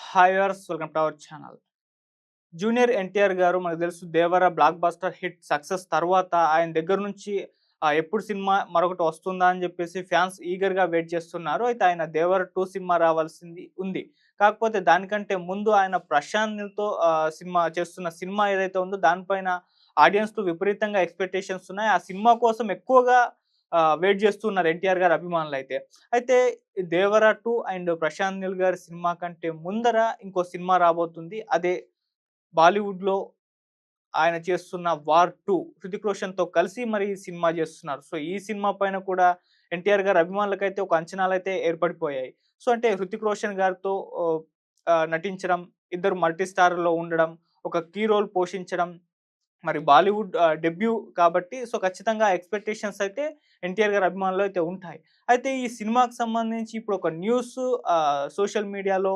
Hi viewers, welcome to our channel. Junior NTR గారు మనకు తెలుసు 'దేవర' బ్లాక్ బస్టర్ హిట్ సక్సెస్ తర్వాత ఆయన దగ్గర నుంచి ఎప్పుడు సినిమా మరొకటి వస్తుందా అని చెప్పేసి ఫ్యాన్స్ ఈగర్‌గా వెయిట్ చేస్తున్నారు. అయితే ఆయన 'దేవర 2' సినిమా రావాల్సింది ఉంది. కాకపోతే దానికంటే ముందు ఆయన ప్రశాంత్ నీల్‌తో సినిమా చేస్తున్న సినిమా ఏదైతే ఉందో దానిపైన ఆడియన్స్‌లో విపరీతంగా ఎక్స్‌పెక్టేషన్స్ ఉన్నాయి. ఆ సినిమా కోసం ఎక్కువగా వెయిట్ చేస్తున్నారు ఎన్టీఆర్ గారి అభిమానులైతే. అయితే ఈ 'దేవర 2' అండ్ ప్రశాంత్ నీల్ గారి సినిమా కంటే ముందర ఇంకో సినిమా రాబోతుంది. అదే బాలీవుడ్‌లో ఆయన చేస్తున్న 'వార్ 2' హృతిక్ రోషన్‌తో కలిసి మరి ఈ సినిమా చేస్తున్నారు. సో, ఈ సినిమా పైన కూడా ఎన్టీఆర్ గారి అభిమానులకైతే ఒక అంచనాలైతే ఏర్పడిపోయాయి. సో, అంటే హృతిక్ రోషన్ గారితో ఓహ్, నటించడం, ఇద్దరు మల్టీ స్టారర్‌లో ఉండడం, ఒక కీ రోల్ పోషించడం, మరి బాలీవుడ్ డెబ్యూ కాబట్టి సో, ఖచ్చితంగా ఎక్స్‌పెక్టేషన్స్ అయితే ఎన్టీఆర్ గారి అభిమానుల్లో అయితే ఉంటాయి. అయితే ఈ సినిమాకి సంబంధించి ఇప్పుడు ఒక న్యూస్ సోషల్ మీడియాలో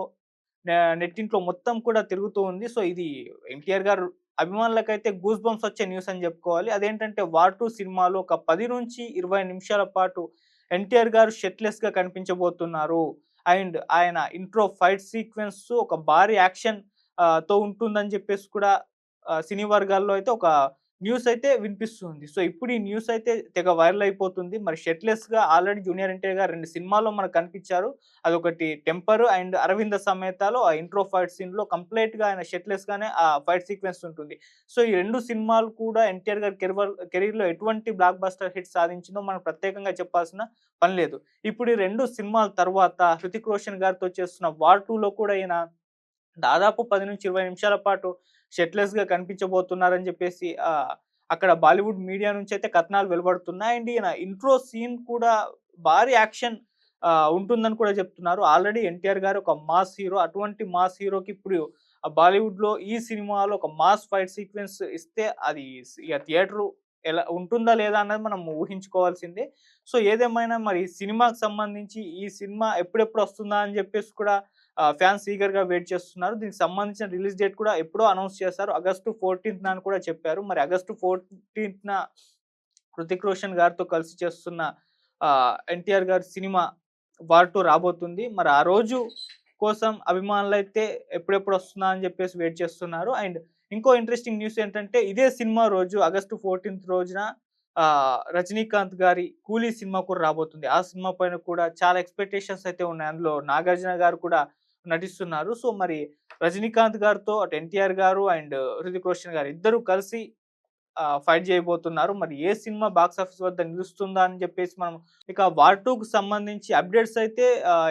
నెట్టింట్లో మొత్తం కూడా తిరుగుతూ ఉంది. సో, ఇది ఎన్టీఆర్ గారు అభిమానులకైతే గూస్ బంప్స్ వచ్చే న్యూస్ అని జెప్పుకోవాలి. అదేంటంటే 'వార్ 2' సినిమాలో ఒక 10-20 నిమిషాల పాటు ఎన్టీఆర్ గారు షర్ట్‌లెస్‌గా కనిపించబోతున్నారు. అండ్ ఆయన ఇంట్రో ఫైట్ సీక్వెన్స్ ఒక భారీ యాక్షన్ తో ఉంటుందని జెప్పేసి కూడా సినీ వర్గాల్లో అయితే ఒక న్యూస్ అయితే వినిపిస్తుంది. సో, ఇప్పుడు ఈ న్యూస్ అయితే తెగ వైరల్ అయిపోతుంది. మరి షర్ట్‌లెస్‌గా ఆల్రెడీ జూనియర్ ఎన్టీఆర్ గారు 2 సినిమాల్లో మనకు కనిపించారు. అదొకటి 'టెంపర్' అండ్ 'అరవింద సమేత'లో ఆ ఇంట్రో ఫైట్ సీన్‌లో కంప్లీట్‌గా ఆయన షర్ట్‌లెస్‌గానే ఆ ఫైట్ సీక్వెన్స్ ఉంటుంది. సో, ఈ 2 సినిమాలు కూడా ఎన్టీఆర్ గారి కెరీర్‌లో ఎటువంటి బ్లాక్ బస్టర్ హిట్ సాధించిందో మనం ప్రత్యేకంగా చెప్పాల్సిన పని లేదు. ఇప్పుడు ఈ 2 సినిమాల తర్వాత హృతిక్ రోషన్ గారితో చేస్తున్న 'వార్ 2'లో కూడా ఈయన దాదాపు 10-20 నిమిషాల పాటు షర్ట్‌లెస్‌గా కనిపించబోతున్నారని జెప్పేసి అక్కడ బాలీవుడ్ మీడియా నుంచయితే కథనాలు వెలువడుతున్నాయి. అండ్ ఈయన ఇంట్రో సీన్ కూడా భారీ యాక్షన్ ఉంటుందని కూడా చెప్తున్నారు. ఆల్రెడీ ఎన్టీఆర్ గారు ఒక మాస్ హీరో. అటువంటి మాస్ హీరోకి ఇప్పుడు బాలీవుడ్‌లో ఈ సినిమాలో ఒక మాస్ ఫైట్ సీక్వెన్స్ ఇస్తే అది ఇగ థియేటరు ఎలా ఉంటుందా లేదా అన్నది మనం ఊహించుకోవాల్సిందే. సో, ఏదేమైనా మరి సినిమాకి సంబంధించి ఈ సినిమా ఎప్పుడెప్పుడు వస్తుందా అని జెప్పేసి కూడా ఫ్యాన్స్ ఈగర్‌గా వెయిట్ చేస్తున్నారు. దీనికి సంబంధించిన రిలీజ్ డేట్ కూడా ఎప్పుడో అనౌన్స్ చేశారు. ఆగస్టు 14థ్ అని కూడా చెప్పారు. మరి ఆగస్టు 14థ్‌న హృతిక్ రోషన్ గారితో కలిసి చేస్తున్న ఎన్టీఆర్ గారి సినిమా 'వార్ 2' రాబోతుంది. మరి ఆ రోజు కోసం అభిమానులైతే ఎప్పుడెప్పుడు వస్తుందా అని చెప్పేసి వెయిట్ చేస్తున్నారు. అండ్ ఇంకో ఇంట్రెస్టింగ్ న్యూస్ ఏంటంటే ఇదే సినిమా రోజు ఆగస్టు 14థ్ రోజున 'రజనీకాంత్' గారి 'కూలీ' సినిమా కూడా రాబోతుంది. ఆ సినిమా పైన కూడా చాలా ఎక్స్‌పెక్టేషన్స్ అయితే ఉన్నాయి. అందులో నాగార్జున గారు కూడా నటిస్తున్నారు. సో, మరి రజనీకాంత్ గారితో అటు ఎన్టీఆర్ గారు అండ్ హృతిక్ రోషన్ గారు ఇద్దరు కలిసి ఫైట్ చేయబోతున్నారు. మరి ఏ సినిమా బాక్స్ ఆఫీస్ వద్ద నిలుస్తుందా అని చెప్పేసి మనం ఇక 'వార్ 2'కి సంబంధించి అప్డేట్స్ అయితే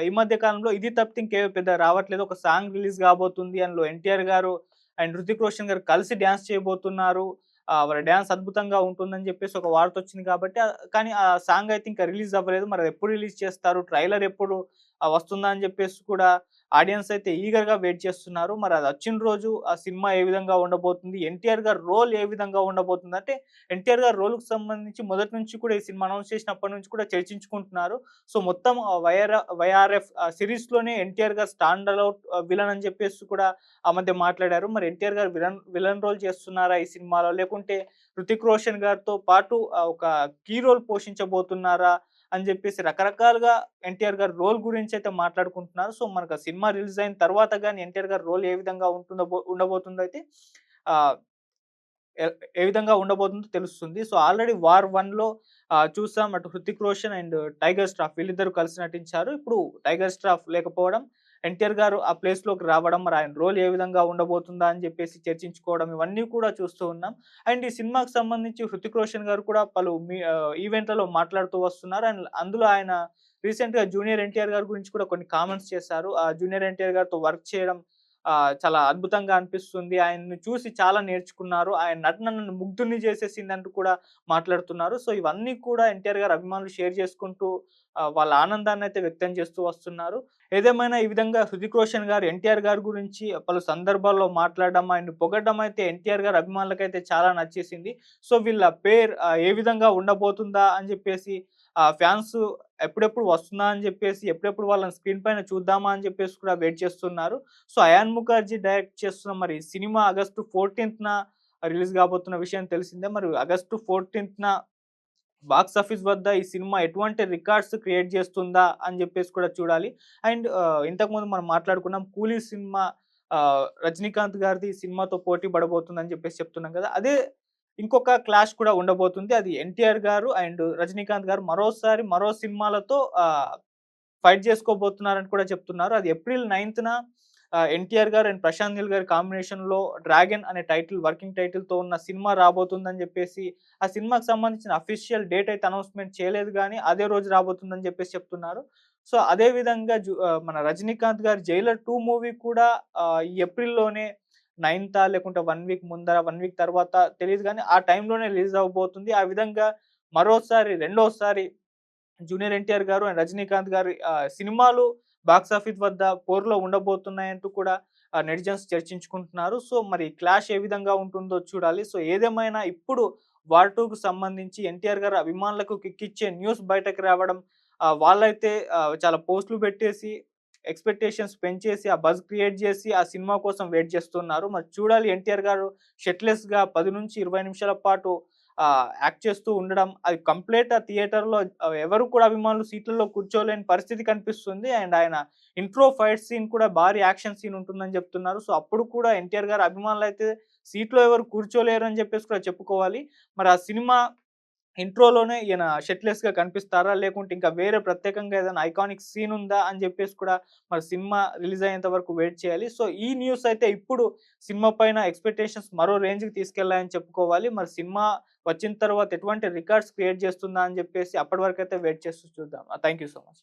ఈ మధ్య కాలంలో ఇది తప్పితే ఇంకేమి పెద్దగా రావట్లేదు. ఒక సాంగ్ రిలీజ్ కాబోతుంది. అందులో ఎన్టీఆర్ గారు అండ్ హృతిక్ రోషన్ గారు కలిసి డాన్స్ చేయబోతున్నారు. వాళ్ళ డాన్స్ అద్భుతంగా ఉంటుందని చెప్పేసి ఒక వార్త వచ్చింది కాబట్టి కానీ ఆ సాంగ్ అయితే ఇంకా రిలీజ్ అవ్వలేదు. మరి అది ఎప్పుడు రిలీజ్ చేస్తారు? ట్రైలర్ ఎప్పుడు వస్తుందా అని చెప్పేసి కూడా ఆడియన్స్ అయితే ఈగర్‌గా వెయిట్ చేస్తున్నారు. మరి అది వచ్చిన రోజు ఆ సినిమా ఏ విధంగా ఉండబోతుంది? ఎన్టీఆర్ గారి రోల్ ఏ విధంగా ఉండబోతుంది? అంటే ఎన్టీఆర్ గారి రోల్‌కి సంబంధించి మొదటి నుంచి కూడా ఈ సినిమా అనౌన్స్ చేసినప్పటి నుంచి కూడా చర్చించుకుంటున్నారు. సో, మొత్తం వైఆర్ఎఫ్ సీరీస్‌లోనే ఎన్టీఆర్ గారు స్టాండ్ అలౌట్ విలన్ అని చెప్పేసి కూడా ఆ మధ్య మాట్లాడారు. మరి ఎన్టీఆర్ గారు విలన్ రోల్ చేస్తున్నారా ఈ సినిమాలో? లేకుంటే హృతిక్ రోషన్ గారితో పాటు ఒక కీ రోల్ పోషించబోతున్నారా? అని జెప్పేసి రకరకాలుగా ఎన్టీఆర్ గారి రోల్ గురించయితే మాట్లాడుకుంటున్నారు. సో, మనకు ఆ సినిమా రిలీజ్ అయిన తర్వాత గాని ఎన్టీఆర్ గారి రోల్ ఏ విధంగా ఉండబోతుందో అయితే ఆహ్, ఎ ఏ విధంగా ఉండబోతుందో తెలుస్తుంది. సో, ఆల్రెడీ 'వార్ 1'లో చూసాం అటు 'హృతిక్ రోషన్' అండ్ 'టైగర్ ష్రాఫ్' వీళ్ళిద్దరూ కలిసి నటించారు. ఇప్పుడు 'టైగర్ ష్రాఫ్' లేకపోవడం, ఎన్టీఆర్ గారు ఆ ప్లేస్‌లోకి రావడం, మరి ఆయన రోల్ ఏ విధంగా ఉండబోతుందా అని జెప్పేసి చర్చించుకోవడం ఇవన్నీ కూడా చూస్తూ ఉన్నాం. అండ్ ఈ సినిమాకి సంబంధించి 'హృతిక్ రోషన్' గారు కూడా పలు ఈవెంట్‌లలో మాట్లాడుతూ వస్తున్నారు. అండ్ అందులో ఆయన రీసెంట్‌గా జూనియర్ ఎన్టీఆర్ గారి గురించి కూడా కొన్ని కామెంట్స్ చేశారు. జూనియర్ ఎన్టీఆర్ గారితో వర్క్ చేయడం చాలా అద్భుతంగా అనిపిస్తుంది. ఆయన్ని చూసి చాలా నేర్చుకున్నారు. ఆయన నటన నన్ను ముగ్ధుడిని చేసేసిందంటూ కూడా మాట్లాడుతున్నారు. సో, ఇవన్నీ కూడా ఎన్టీఆర్ గారి అభిమానులు షేర్ చేసుకుంటూ వాళ్ళ ఆనందాన్నయితే వ్యక్తం చేస్తూ వస్తున్నారు. ఏదేమైనా ఈ విధంగా 'హృతిక్ రోషన్' గారు ఎన్టీఆర్ గారి గురించి పలు సందర్భాల్లో మాట్లాడడం, ఆయన్ని పొగడడం అయితే ఎన్టీఆర్ గారి అభిమానులకైతే చాలా నచ్చేసింది. సో, వీళ్ళ పేర్ ఏ విధంగా ఉండబోతుందా అని చెప్పేసి ఫ్యాన్స్ ఎప్పుడెప్పుడు వస్తుందా అని చెప్పేసి, ఎప్పుడెప్పుడు వాళ్ళని స్క్రీన్ పైన చూద్దామా అని చెప్పేసి కూడా వెయిట్ చేస్తున్నారు. సో, అయాన్ ముఖర్జీ డైరెక్ట్ చేస్తున్న మరి సినిమా ఆగస్టు 14థ్‌న రిలీజ్ కాబోతున్న విషయం తెలిసిందే. మరి ఆగస్టు 14థ్‌న బాక్స్ ఆఫీస్ వద్ద ఈ సినిమా ఎటువంటి రికార్డ్స్ క్రియేట్ చేస్తుందా అని జెప్పేసి కూడా చూడాలి. అండ్ ఇంతకుముందు మనం మాట్లాడుకున్నాం 'కూలీ' సినిమా రజనీకాంత్ గారిది ఈ సినిమాతో పోటీ పడబోతుందని జెప్పేసి చెప్తున్నాం గదా! అదే ఇంకొక క్లాష్ కూడా ఉండబోతుంది. అది ఎన్టీఆర్ గారు అండ్ రజనీకాంత్ గారు మరోసారి మరో సినిమాలతో ఫైట్ చేసుకోబోతున్నారని కూడా చెప్తున్నారు. అది ఏప్రిల్ 9న ఎన్టీఆర్ గారు అండ్ ప్రశాంత్ నీల్ గారి కాంబినేషన్‌లో 'డ్రాగన్' అనే వర్కింగ్ టైటిల్‌తో ఉన్న సినిమా రాబోతుందని జెప్పేసి, ఆ సినిమాకి సంబంధించిన అఫీషియల్ డేట్ అయితే అనౌన్స్‌మెంట్ చేయలేదు గానీ, అదే రోజు రాబోతుందని జెప్పేసి చెప్తున్నారు. సో, అదే విధంగా మన రజనీకాంత్ గారి 'జైలర్ 2' మూవీ కూడా ఈ ఏప్రిల్‌లోనే 9థా లేకుంటే 1 వీక్ ముందర, 1 వీక్ తర్వాత తెలీదు గానీ, ఆ టైంలోనే రిలీజ్ అవ్వబోతుంది. ఆ విధంగా రెండోసారి జూనియర్ ఎన్టీఆర్ గారు అండ్ రజనీకాంత్ గారి సినిమాలు బాక్స్ ఆఫీస్ వద్ద పోరులో ఉండబోతున్నాయంటూ కూడా నెటిజన్స్ చర్చించుకుంటున్నారు. సో, మరి క్లాష్ ఏ విధంగా ఉంటుందో చూడాలి. సో, ఏదేమైనా ఇప్పుడు 'వార్ 2'కు సంబంధించి ఎన్టీఆర్ గారు అభిమానులకు కిక్కిచ్చే న్యూస్ బయటకు రావడం వాళ్ళైతే చాలా పోస్ట్‌లు పెట్టేసి ఎక్స్‌పెక్టేషన్స్ పెంచేసి, ఆ బజ్ క్రియేట్ జేసి, ఆ సినిమా కోసం వెయిట్ చేస్తున్నారు. మరి చూడాలి ఎన్టీఆర్ గారు షర్ట్‌లెస్‌గా 10-20 నిమిషాల పాటు యాక్ట్ చేస్తూ ఉండడం, అది కంప్లీట్ ఆ థియేటర్‌లో ఎవరు కూడా అభిమానులు సీట్లలో కూర్చోలేని పరిస్థితి కనిపిస్తుంది. అండ్ ఆయన ఇంట్రో ఫైట్ సీన్ కూడా భారీ యాక్షన్ సీన్ ఉంటుందని చెప్తున్నారు. సో, అప్పుడు కూడా ఎన్టీఆర్ గారి అభిమానులైతే సీట్‌లో ఎవరు కూర్చోలేరు అని చెప్పేసి కూడా చెప్పుకోవాలి. మరి ఆ సినిమా ఇంట్రోలోనే ఈయన షర్ట్‌లెస్‌గా కనిపిస్తారా? లేకుంటే ఇంకా వేరే ప్రత్యేకంగా ఏదైనా ఐకానిక్ సీన్ ఉందా? అని జెప్పేసి కూడా మరి సినిమా రిలీజ్ అయ్యేంత వరకు వెయిట్ చేయాలి. సో, ఈ న్యూస్ అయితే ఇప్పుడు సినిమా పైన ఎక్స్‌పెక్టేషన్స్ మరో రేంజ్‌కి తీసుకెళ్ళాయని చెప్పుకోవాలి. మరి సినిమా వచ్చిన తర్వాత ఎటువంటి రికార్డ్స్ క్రియేట్ చేస్తుందా అని జెప్పేసి అప్పటి వరకైతే వెయిట్ చేస్తూ చూద్దాం. Thank you so much.